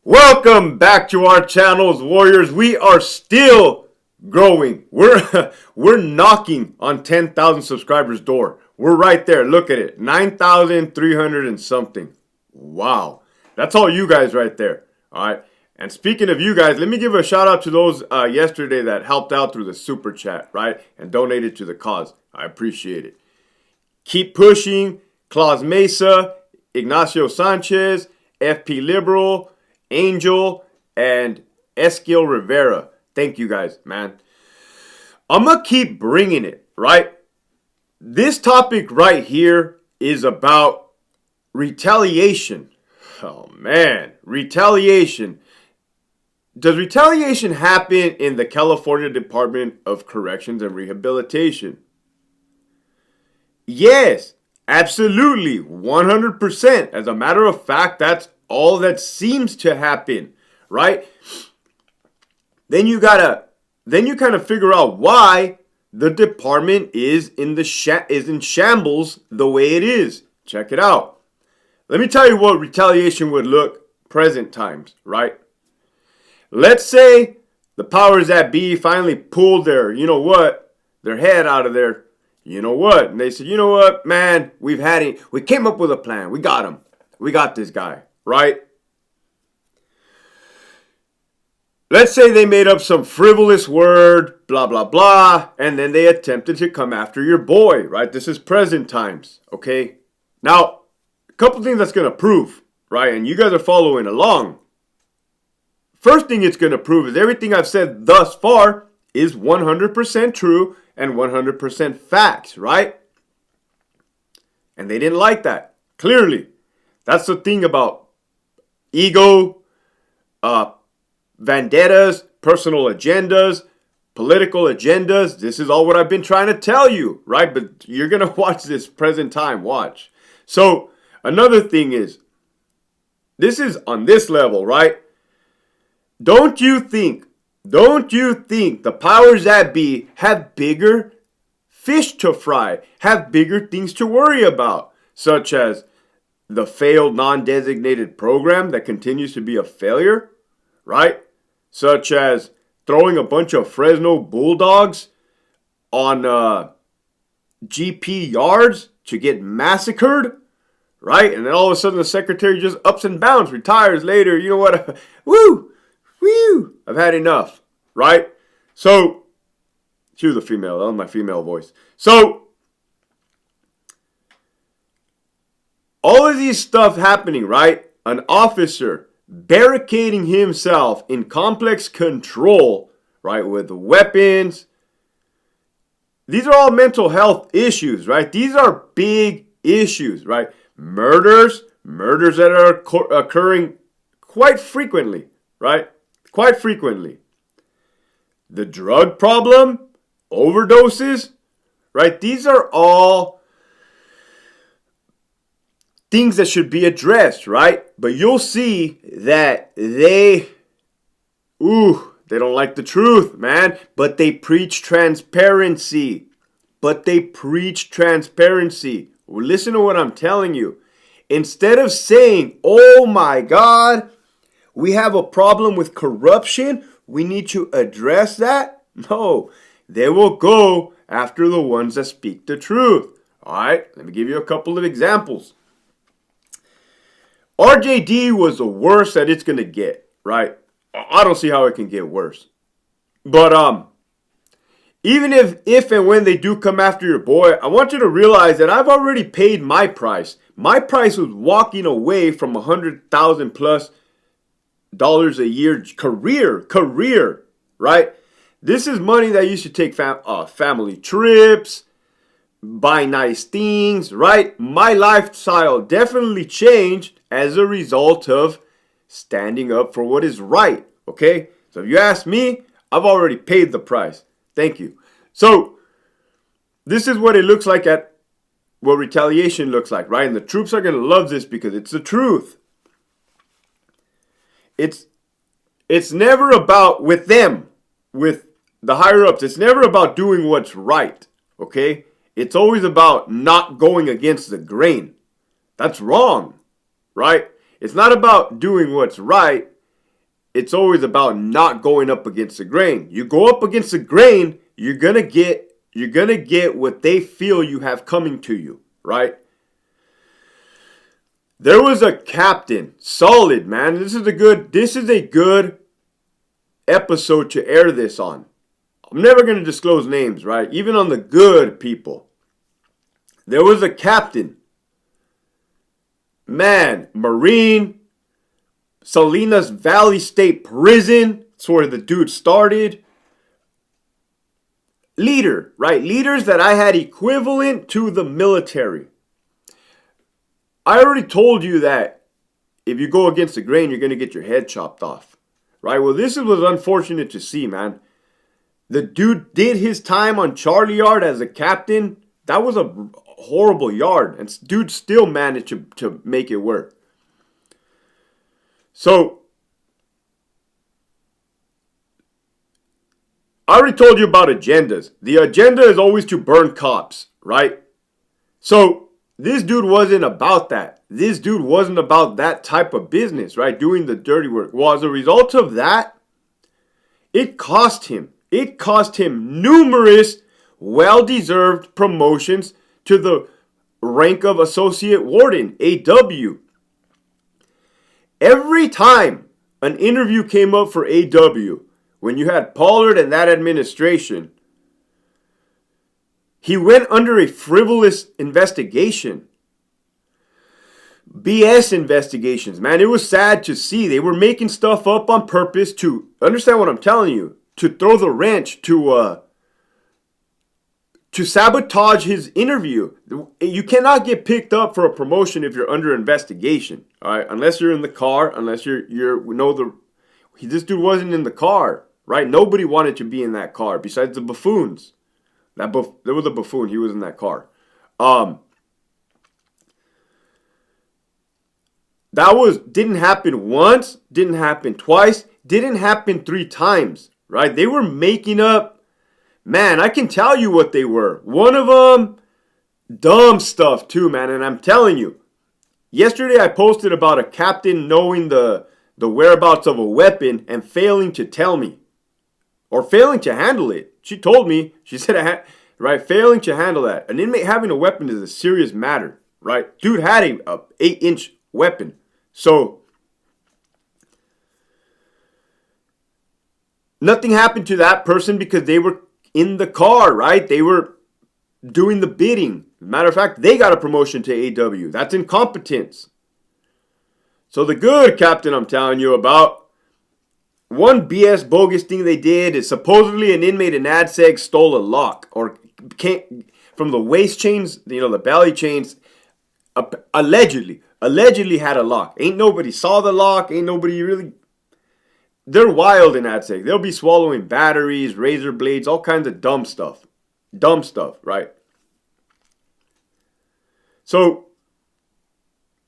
Welcome back to our channels, Warriors. We are still growing. We're knocking on 10,000 subscribers door. We're right there. Look at it. 9,300 and something. Wow. That's all you guys right there. All right. And speaking of you guys, let me give a shout out to those yesterday that helped out through the super chat, right? And donated to the cause. I appreciate it. Keep pushing. Claus Mesa, Ignacio Sanchez, FP Liberal, Angel, and Esquiel Rivera. Thank you guys, man. I'm going to keep bringing it, right? This topic right here is about retaliation. Oh, man. Retaliation. Does retaliation happen in the California Department of Corrections and Rehabilitation? Yes, absolutely. 100%. As a matter of fact, that's all that seems to happen, right? Then you kind of figure out why the department is in shambles the way it is. Check it out. Let me tell you what retaliation would look present times, right? Let's say the powers that be finally pulled their head out of their, and they said, you know what, man, we've had it. We came up with a plan. We got him. We got this guy. Right? Let's say they made up some frivolous word, blah, blah, blah, and then they attempted to come after your boy, right? This is present times, okay? Now, a couple things that's going to prove, right? And you guys are following along. First thing it's going to prove is everything I've said thus far is 100% true and 100% facts, right? And they didn't like that, clearly. That's the thing about ego, vendettas, personal agendas, political agendas. This is all what I've been trying to tell you, right? But you're going to watch this present time. Watch. So another thing is, this is on this level, right? Don't you think the powers that be have bigger fish to fry, have bigger things to worry about, such as the failed non-designated program that continues to be a failure, right? Such as throwing a bunch of Fresno Bulldogs on GP yards to get massacred, right? And then all of a sudden the secretary just ups and bounds, retires later. You know what? Woo! I've had enough, right? So, she was a female. That was my female voice. So, all of these stuff happening, right? An officer barricading himself in complex control, right? With weapons. These are all mental health issues, right? These are big issues, right? Murders that are occurring quite frequently, right? Quite frequently. The drug problem, overdoses, right? These are all things that should be addressed, right? But you'll see that they don't like the truth, man. But they preach transparency. Well, listen to what I'm telling you. Instead of saying, oh my God, we have a problem with corruption, we need to address that. No, they will go after the ones that speak the truth. All right, let me give you a couple of examples. RJD was the worst that it's going to get, right? I don't see how it can get worse. But even if and when they do come after your boy, I want you to realize that I've already paid my price. My price was walking away from $100,000 plus a year career, right? This is money that you should take family trips, buy nice things, right? My lifestyle definitely changed as a result of standing up for what is right, okay? So if you ask me, I've already paid the price. Thank you. So this is what it looks like what retaliation looks like, right? And the troops are going to love this because it's the truth. It's never about, with them, with the higher ups, it's never about doing what's right, okay? It's always about not going against the grain. That's wrong, right? It's not about doing what's right. it's always about not going up against the grain. You go up against the grain, you're gonna get what they feel you have coming to you, right? There was a captain, solid man. This is a good episode to air this on. I'm never gonna disclose names, right? Even on the good people. There was a captain, man, Marine, Salinas Valley State Prison. That's where the dude started. Leader, right? Leaders that I had equivalent to the military. I already told you that if you go against the grain, you're going to get your head chopped off. Right? Well, this was unfortunate to see, man. The dude did his time on Charlie Yard as a captain. That was a horrible yard. And dude still managed to make it work. So, I already told you about agendas. The agenda is always to burn cops, right? So, this dude wasn't about that. This dude wasn't about that type of business, right? Doing the dirty work. Well, as a result of that, it cost him. It cost him numerous well-deserved promotions to the rank of Associate Warden, AW. Every time an interview came up for AW, when you had Pollard and that administration, he went under a frivolous investigation. BS investigations, man. It was sad to see. They were making stuff up on purpose to, understand what I'm telling you, to throw the wrench, to sabotage his interview. You cannot get picked up for a promotion if you're under investigation, all right? Unless you're in the car, unless this dude wasn't in the car, right? Nobody wanted to be in that car besides the buffoons. There was a buffoon. He was in that car. Didn't happen once, didn't happen twice, didn't happen 3 times, right? They were making up, man, I can tell you what they were. One of them, dumb stuff too, man. And I'm telling you, yesterday I posted about a captain knowing the whereabouts of a weapon and failing to tell me. Or failing to handle it. She told me, she said, right, failing to handle that. An inmate having a weapon is a serious matter, right? Dude had a 8-inch weapon. So, nothing happened to that person because they were in the car, right? They were doing the bidding. Matter of fact, they got a promotion to AW. That's incompetence. So the good captain I'm telling you about, one BS bogus thing they did is supposedly an inmate in ADSEG stole a lock or came from the waist chains, the belly chains, allegedly had a lock. Ain't nobody saw the lock. Ain't nobody really. They're wild in ADSEG. They'll be swallowing batteries, razor blades, all kinds of dumb stuff. Dumb stuff, right? So,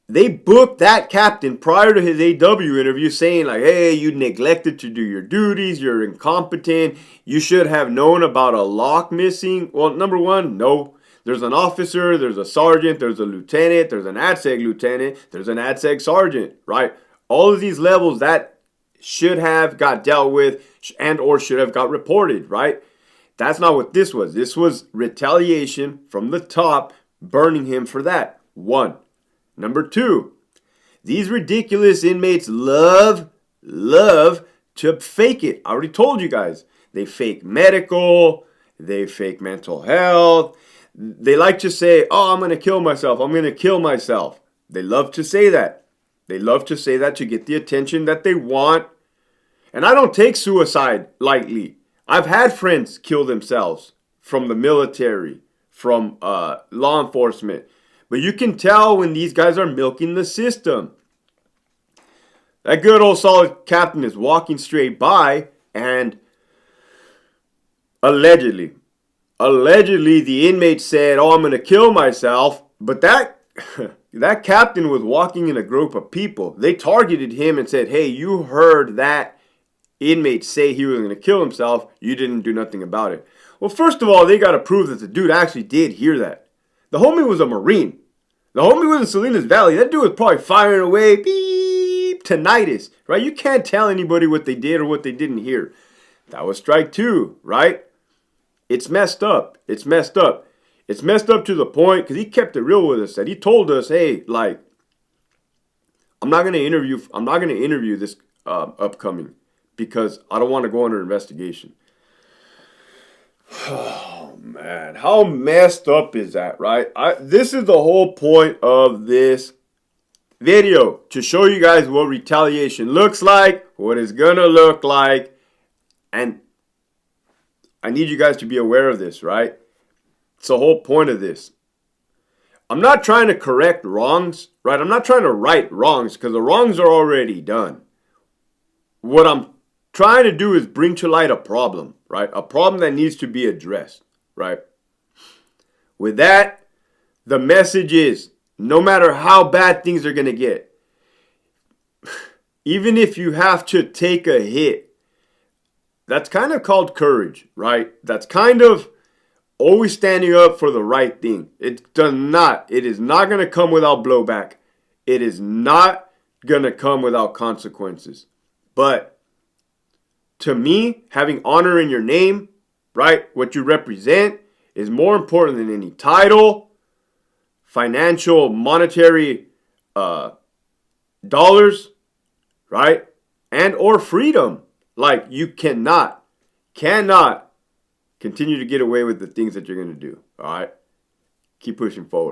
they booked that captain prior to his AW interview saying like, hey, you neglected to do your duties, you're incompetent, you should have known about a lock missing. Well, number one, no. There's an officer, there's a sergeant, there's a lieutenant, there's an ADSEG lieutenant, there's an ADSEG sergeant, right? All of these levels that should have got dealt with and or should have got reported, right? That's not what this was. This was retaliation from the top, burning him for that. 1. Number 2, these ridiculous inmates love to fake it. I already told you guys. They fake medical, they fake mental health. They like to say, oh, I'm going to kill myself. I'm going to kill myself. They love to say that. They love to say that to get the attention that they want. And I don't take suicide lightly. I've had friends kill themselves from the military, from law enforcement. But you can tell when these guys are milking the system. That good old solid captain is walking straight by and allegedly the inmate said, oh, I'm going to kill myself. But that captain was walking in a group of people. They targeted him and said, hey, you heard that inmate say he was going to kill himself. You didn't do nothing about it. Well, first of all, they got to prove that the dude actually did hear that. The homie was a Marine. The homie was in Salinas Valley. That dude was probably firing away, beep, tinnitus, right? You can't tell anybody what they did or what they didn't hear. That was strike 2, right? It's messed up. It's messed up. It's messed up to the point, because he kept it real with us, that he told us, hey, like, I'm not going to interview this upcoming, because I don't want to go under investigation. Oh, man. How messed up is that, right? This is the whole point of this video, to show you guys what retaliation looks like, what it's going to look like, and I need you guys to be aware of this, right? It's the whole point of this. I'm not trying to correct wrongs, right? I'm not trying to right wrongs, because the wrongs are already done. What I'm trying to do is bring to light a problem, right? A problem that needs to be addressed, right? With that, the message is, no matter how bad things are going to get, even if you have to take a hit, that's kind of called courage, right? That's kind of always standing up for the right thing. It is not going to come without blowback. It is not going to come without consequences. But to me, having honor in your name, right, what you represent, is more important than any title, financial, monetary dollars, right, and or freedom. Like, you cannot continue to get away with the things that you're going to do, all right? Keep pushing forward.